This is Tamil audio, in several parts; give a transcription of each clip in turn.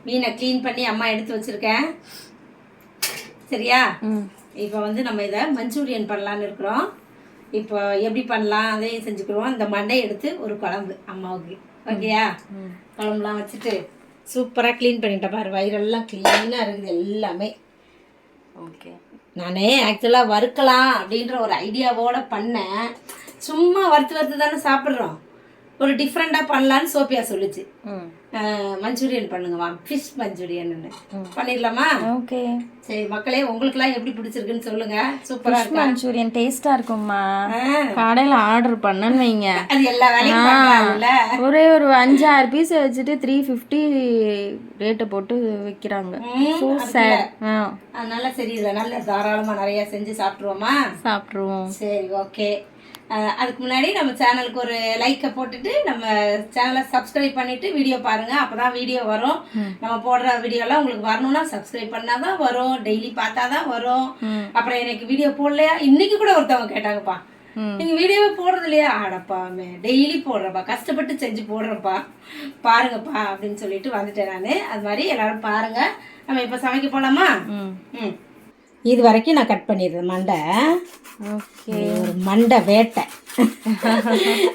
மீனை க்ளீன் பண்ணி அம்மா எடுத்து வச்சுருக்கேன். சரியா? இப்போ வந்து நம்ம இதை மஞ்சூரியன் பண்ணலான்னு இருக்கிறோம். இப்போ எப்படி பண்ணலாம் அதையும் செஞ்சுக்கிறோம். இந்த மண்டை எடுத்து ஒரு குழம்பு அம்மாவுக்கு. ஓகேயா? குழம்புலாம் வச்சுட்டு சூப்பராக க்ளீன் பண்ணிட்டேன் பாரு. வயிறெல்லாம் க்ளீனாக இருக்குது எல்லாமே. ஓகே, நானே ஆக்சுவலாக வறுக்கலாம் அப்படின்ற ஒரு ஐடியாவோடு பண்ணேன். சும்மா வறுத்து தானே சாப்பிட்றோம். ஒரு டிஃப்ரெண்ட்டாக பண்ணலான்னு சோபியா சொல்லிச்சு. மஞ்சூரியன் பண்ணுங்கம்மா, ஃபிஷ் மஞ்சூரியன் பண்ணிடலாமா? ஓகே சரி மக்களே, உங்களுக்குலாம் எப்படி பிடிச்சிருக்குன்னு சொல்லுங்க. சூப்பராக இருக்கு. மஞ்சூரியன் டேஸ்ட்டாக இருக்கும்மா. கடையில் ஆர்டர் பண்ணன்னு வைங்க, அது எல்லா வேலையும் பண்ணலாம்ல. ஒரே ஒரு 5-6 பீஸ் வச்சுட்டு 350 ரேட்டை போட்டு விற்கிறாங்க. அதனால சரி, இதில் நல்ல தாராளமாக நிறையா செஞ்சு சாப்பிட்ருவோம். சரி ஓகே. அதுக்கு முன்னாடி நம்ம சேனலுக்கு ஒரு லைக்கை போட்டுட்டு நம்ம சேனலை சப்ஸ்கிரைப் பண்ணிட்டு வீடியோ பாருங்க. அப்பதான் வீடியோ வரும். நம்ம போடுற வீடியோலாம் உங்களுக்கு வரணும்னா சப்ஸ்கிரைப் பண்ணாதான் வரும். டெய்லி பார்த்தாதான் வரும். அப்புறம் எனக்கு வீடியோ போடலையா, இன்னைக்கு கூட ஒருத்தவங்க கேட்டாங்கப்பா, நீங்க வீடியோவே போடுறது இல்லையா? ஆடப்பாமே, டெய்லி போடுறப்பா, கஷ்டப்பட்டு செஞ்சு போடுறப்பா, பாருங்கப்பா அப்படின்னு சொல்லிட்டு வந்துட்டேன் நான். அது மாதிரி எல்லாரும் பாருங்க. நம்ம இப்போ சமைக்க போலாமா? இது வரைக்கும் நான் கட் பண்ணிடுறேன் மண்டை. ஓகே, ஒரு மண்டை வேட்டை.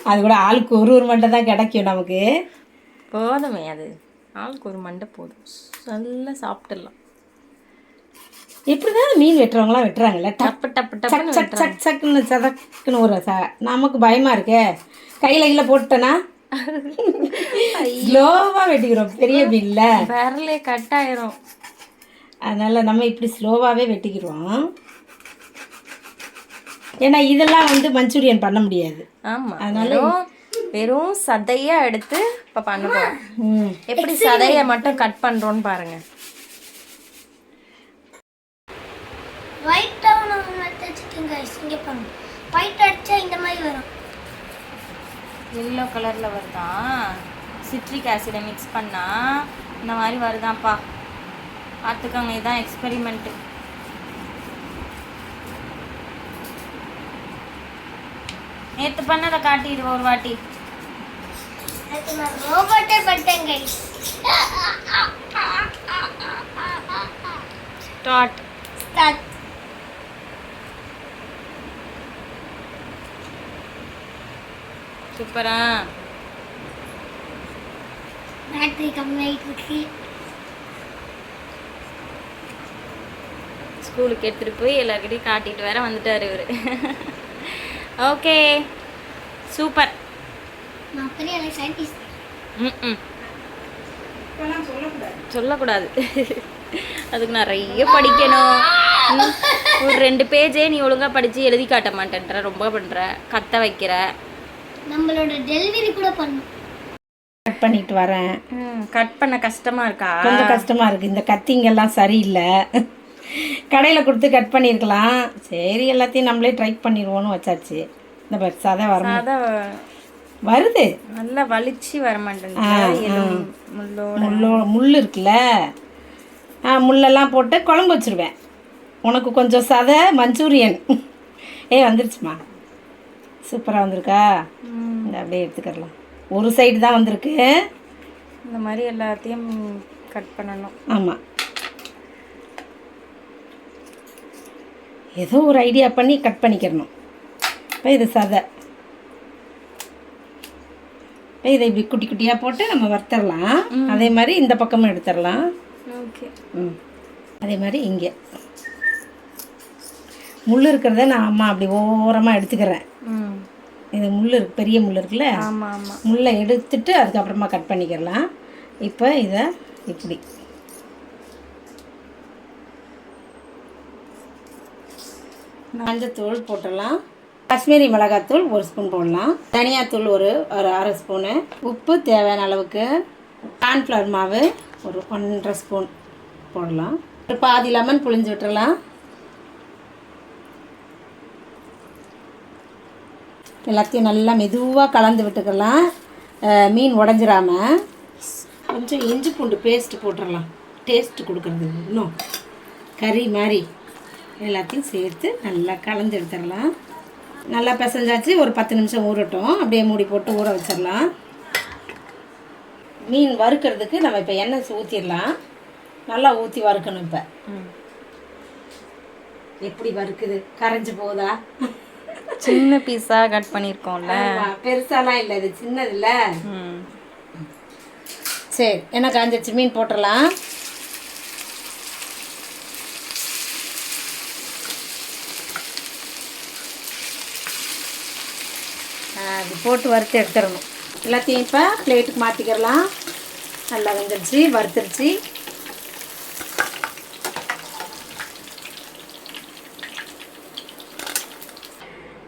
அது கூட ஆளுக்கு ஒரு மண்டை தான் கிடைக்கும் நமக்கு. போதுமே, அது ஆளுக்கு ஒரு மண்டை போதும், நல்லா சாப்பிட்டுடலாம். இப்படிதான் மீன் வெட்டுறவங்களாம் வெட்டுறாங்கல்ல, டப்பு டப்பு டப்பு சக் சக் சக்குன்னு சதக்குன்னு ஒரு நமக்கு பயமா இருக்கே. கையில போட்டேன்னா ஸ்லோவா வெட்டிக்கிறோம். பெரிய மீன்ல விரலே கட் ஆயிரும். அதனால நம்ம இப்படி ஸ்லோவாகவே வெட்டிக்கிறோம். ஏன்னா இதெல்லாம் வந்து மஞ்சூரியன் பண்ண முடியாது. ஆமாம், அதனால வெறும் சதையாக எடுத்து இப்போ பண்ணுவோம். எப்படி சதையை மட்டும் கட் பண்ணுறோன்னு பாருங்க. எல்லோ கலரில் வருதான், சிட்ரிக் ஆசிடை மிக்ஸ் பண்ணால் இந்த மாதிரி வருதான்ப்பா. பார்த்துக்கோங்க, இதுதான் எக்ஸ்பெரிமெண்ட்டு. நேற்று பண்ணதை காட்டிடு ஒரு வாட்டி. ஸ்டார்ட். சூப்பரா. பேட்டரி கம்மியாயிட்டு இருக்கு. ஸ்கூலுக்கு எடுத்துகிட்டு போய் எல்லாருக்கிட்டையும் காட்டிட்டு வேற வந்துட்டார் இவர். Okay super. சொல்லக்கூடாது, அதுக்கு நிறைய படிக்கணும். ஒரு 2 பேஜே நீ ஒழுங்காக படித்து எழுதி காட்ட மாட்டேன்ற, ரொம்ப பண்ணுற, கத்த வைக்கிற. நம்மளோட டெலிவரி கூட பண்ணும். கட் பண்ணிட்டு வரேன். கட் பண்ண கஷ்டமாக இருக்கா? கொஞ்சம் கஷ்டமாக இருக்குது. இந்த கத்திங்கெல்லாம் சரியில்லை. கடையில் கொடுத்து கட் பண்ணியிருக்கலாம். சரி எல்லாத்தையும் நம்மளே ட்ரை பண்ணிடுவோன்னு வச்சாச்சு. இந்த பட் சதை வருது, நல்லா வலிச்சு வர மாட்டேங்குது. முள் இருக்குல்ல, முள்ளெல்லாம் போட்டு குழம்பு வச்சுருவேன். உனக்கு கொஞ்சம் சதை மஞ்சூரியன் வந்துருச்சுமா. சூப்பராக வந்திருக்கா? இந்த அப்படியே எடுத்துக்கலாம். ஒரு சைடு தான் வந்திருக்கு. இந்த மாதிரி எல்லாத்தையும் கட் பண்ணணும். ஆமாம், ஏதோ ஒரு ஐடியா பண்ணி கட் பண்ணிக்கிறணும். இப்போ இது சதை, இதை இப்படி குட்டி குட்டியாக போட்டு நம்ம வறுத்தரலாம். அதே மாதிரி இந்த பக்கமும் எடுத்துடலாம். ஓகே. அதே மாதிரி இங்கே முள் இருக்கிறத நான் அம்மா அப்படி ஓரமாக எடுத்துக்கிறேன். இது முள் இருக்கு, பெரிய முள் இருக்குல்ல, முள்ளை எடுத்துட்டு அதுக்கப்புறமா கட் பண்ணிக்கிறலாம். இப்போ இதை இப்படி மஞ்சத்தூள் போட்டுடலாம். காஷ்மீரி மிளகாத்தூள் 1 ஸ்பூன் போடலாம். தனியாத்தூள் ஒரு 1/2 ஸ்பூனு. உப்பு தேவையான அளவுக்கு. கார்ன்ஃப்ளவர் மாவு ஒரு 1.5 ஸ்பூன் போடலாம். ஒரு பாதி லெமன் புழிஞ்சு விட்டுறலாம். எல்லாத்தையும் நல்லா மெதுவாக கலந்து விட்டுக்கலாம். மீன் உடஞ்சிராமல். கொஞ்சம் இஞ்சி பூண்டு பேஸ்ட்டு போட்டுடலாம், டேஸ்ட்டு கொடுக்குறது. இன்னும் கறி மாதிரி எல்லாத்தையும் சேர்த்து நல்லா கலந்து எடுத்துடலாம். நல்லா பிசைஞ்சாச்சு. ஒரு 10 நிமிஷம் ஊறட்டும். அப்படியே மூடி போட்டு ஊற வச்சிடலாம். மீன் வறுக்கிறதுக்கு நம்ம இப்போ எண்ணெய் ஊற்றிடலாம். நல்லா ஊற்றி வறுக்கணும். இப்போ எப்படி வறுக்குது? கரைஞ்சி போகுதா? சின்ன பீஸாக கட் பண்ணியிருக்கோம்ல, பெருசாலாம் இல்லை, இது சின்னதில்ல. சரி, என்ன காஞ்சிச்சு, மீன் போட்டுடலாம். அது போட்டு வறுத்து எடுத்துடணும். எல்லாத்தையும் இப்போ பிளேட்டுக்கு மாற்றிக்கிறலாம். நல்லா வெந்துருச்சு, வறுத்துருச்சு.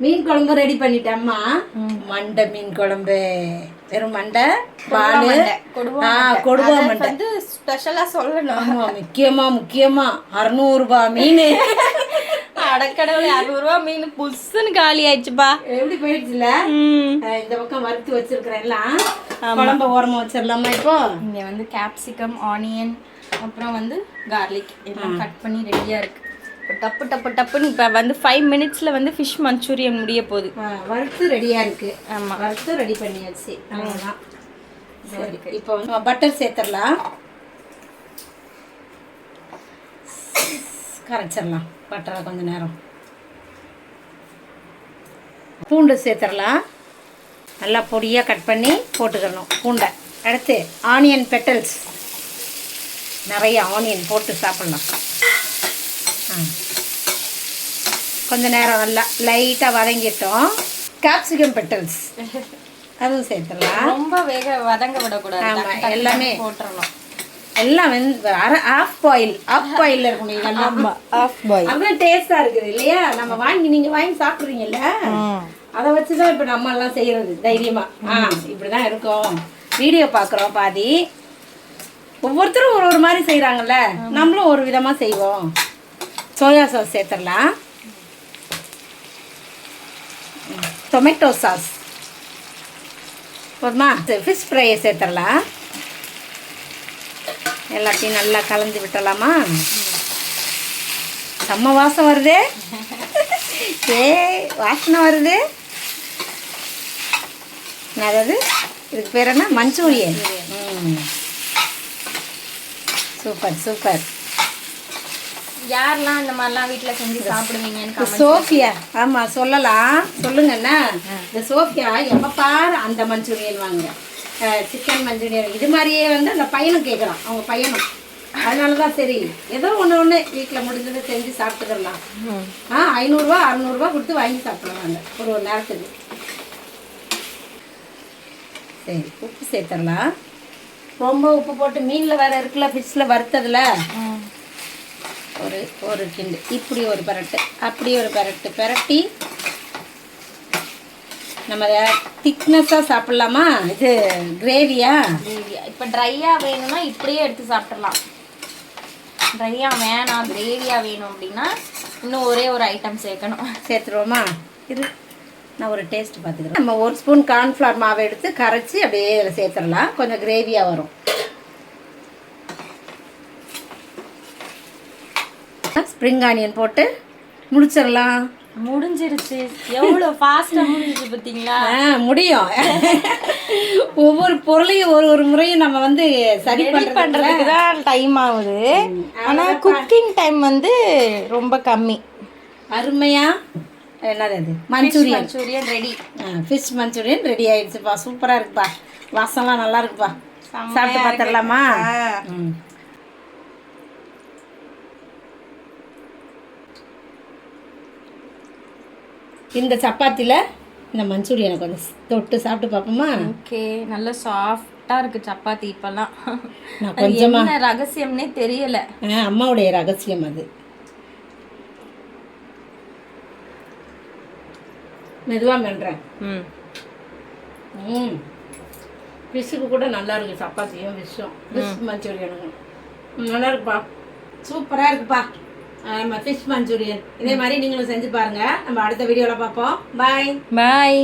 மீன் குழம்பு ரெடி பண்ணிட்டேம்மா. மண்டை மீன் குழம்பு, வெறும் மண்டை, பால், கொடுவா மண்டை வந்து ஸ்பெஷலாக சொல்லணும். ஆமாம், முக்கியமா 600 ரூபாய் மீன். அடக்கடவுளே, 600 ரூபா மீன் புதுசுன்னு காலி ஆயிடுச்சுப்பா. எப்படி போயிடுச்சுல? இந்த பக்கம் வறுத்து வச்சிருக்கிறேன் எல்லாம். குழம்பு ஓரமாக வச்சிடலாமா? இப்போ இங்கே வந்து கேப்சிகம், ஆனியன், அப்புறம் வந்து கார்லிக் எல்லாம் கட் பண்ணி ரெடியாக இருக்கு. டப்பு டப்பு டப்புன்னு இப்போ வந்து 5 மினிட்ஸில் வந்து ஃபிஷ் மஞ்சூரியன் முடிய போகுது. வறுத்து ரெடியாக இருக்குது. ஆமாம், வறுத்து ரெடி பண்ணியாச்சு. அவ்வளோதான். சரி, இப்போ வந்து பட்டர் சேர்த்துடலாம். கரைச்சிடலாம் பட்டரை கொஞ்சம் நேரம். பூண்டு சேர்த்துடலாம். நல்லா பொடியாக கட் பண்ணி போட்டுக்கணும் பூண்டை. அடுத்து ஆனியன் பெட்டல்ஸ், நிறைய ஆனியன் போட்டு சாப்பிட்லாம். கொஞ்ச நேரம் நல்லா லைட்டாக வதங்கிட்டோம். கேப்சிகம் பெட்டல்ஸ் அதுவும் சேர்த்துடலாம். ரொம்ப வதங்க விடக்கூடாது. ஆமாம், எல்லாமே போட்டுடலாம். எல்லாம் வந்து ஆஃப் பாயில் இருக்கணும். இதெல்லாம் ஆஃப் பாயில் அதுதான் டேஸ்ட்டாக இருக்குது இல்லையா? நம்ம நீங்கள் வாங்கி சாப்பிட்றீங்கல்ல, அதை வச்சு தான் இப்போ நம்ம எல்லாம் செய்கிறது தைரியமாக. இப்படி தான் இருக்கும். வீடியோ பார்க்குறோம் பாதி, ஒவ்வொருத்தரும் ஒரு மாதிரி செய்கிறாங்கல்ல, நம்மளும் ஒரு விதமாக செய்வோம். சோயா சாஸ் சேர்த்துடலாம். டொமேட்டோ சாஸ் போதுமா? ஃபிஷ் ஃப்ரையை சேர்த்துடலாம். எல்லாத்தையும் நல்லா கலந்து விட்டுடலாமா? செம்ம வாசம் வருது. வாசனை வருது. அதாவது இதுக்கு பேர் என்ன? மஞ்சூரியன். சூப்பர். யாரெல்லாம் இந்த மாதிரிலாம் வீட்டில் செஞ்சு சாப்பிடுவீங்கன்னு சோஃபியா. ஆமாம், சொல்லுங்கண்ணா. இந்த சோஃபியா எப்போ பாரு அந்த மஞ்சூரியன் வாங்க, சிக்கன் மஞ்சூரியன், இது மாதிரியே வந்து அந்த பையனும் கேட்குறான், அவங்க பையனும். அதனால தான் சரி, ஏதோ ஒன்று வீட்டில் முடிஞ்சதை செஞ்சு சாப்பிட்டுக்கலாம். 500 ரூபா 600 ரூபா கொடுத்து வாங்கி சாப்பிட்றாங்க ஒரு நேரத்துக்கு. சரி, உப்பு சேர்த்துடலாம். ரொம்ப உப்பு போட்டு மீனில் வேறு இருக்குல்ல, ஃபிஷ்ஷில் வறுத்ததில் ஒரு கிண்டு, இப்படி ஒரு பரட்டு, அப்படி ஒரு பரட்டி நம்ம திக்னஸாக சாப்பிட்லாமா? இது கிரேவியா? இப்போ ட்ரையாக வேணும்னா இப்படியே எடுத்து சாப்பிட்றலாம். ட்ரையாக வேணாம், கிரேவியாக வேணும் அப்படின்னா இன்னும் ஒரே ஒரு ஐட்டம் சேர்த்துருவோமா? இது நான் ஒரு டேஸ்ட் பார்த்துக்கிறேன். நம்ம 1 ஸ்பூன் கார்ன்ஃப்ளவர் மாவை எடுத்து கரைச்சி அப்படியே இதில் சேர்த்துடலாம். கொஞ்சம் கிரேவியாக வரும். ஸ்ப்ரிங் ஆனியன் போட்டு முடிச்சிடலாம். முடிஞ்சிருச்சு. எவ்வளோ ஃபாஸ்ட்டாக முடிஞ்சிச்சு பார்த்தீங்களா? முடியும். ஒவ்வொரு பொருளையும் ஒரு முறையும் நம்ம வந்து சரி பண்ணுறதுக்கு தான் டைம் ஆகுது. ஆனால் குக்கிங் டைம் வந்து ரொம்ப கம்மி. அருமையாக என்னது அது Manchurian ready. Fish Manchurian ready ஆயிடுச்சுப்பா. சூப்பராக இருக்குப்பா. வாசம்லாம் நல்லா இருக்குப்பா. சாப்பிட்டு பார்த்துடலாமா? இந்த சப்பாத்தியில் இந்த மஞ்சூரியனை கொஞ்சம் தொட்டு சாப்பிட்டு பார்ப்போமா? ஓகே, நல்லா சாஃப்டாக இருக்குது சப்பாத்தி இப்போல்லாம். நான் கொஞ்சமாக என்ன ரகசியம்னே தெரியலை. அம்மாவுடைய ரகசியம் அது. மெதுவாக பண்ணுறேன். ஃபிஷ்ஷுக்கு கூட நல்லா இருக்குது. சப்பாத்தியும் ஃபிஷ் மஞ்சூரியனும் நல்லா இருக்குப்பா. சூப்பராக இருக்குப்பா. நம்ம ஃபிஷ் மஞ்சூரியன் இதே மாதிரி நீங்களும் செஞ்சு பாருங்கள். நம்ம அடுத்த வீடியோவில் பார்ப்போம். பாய்.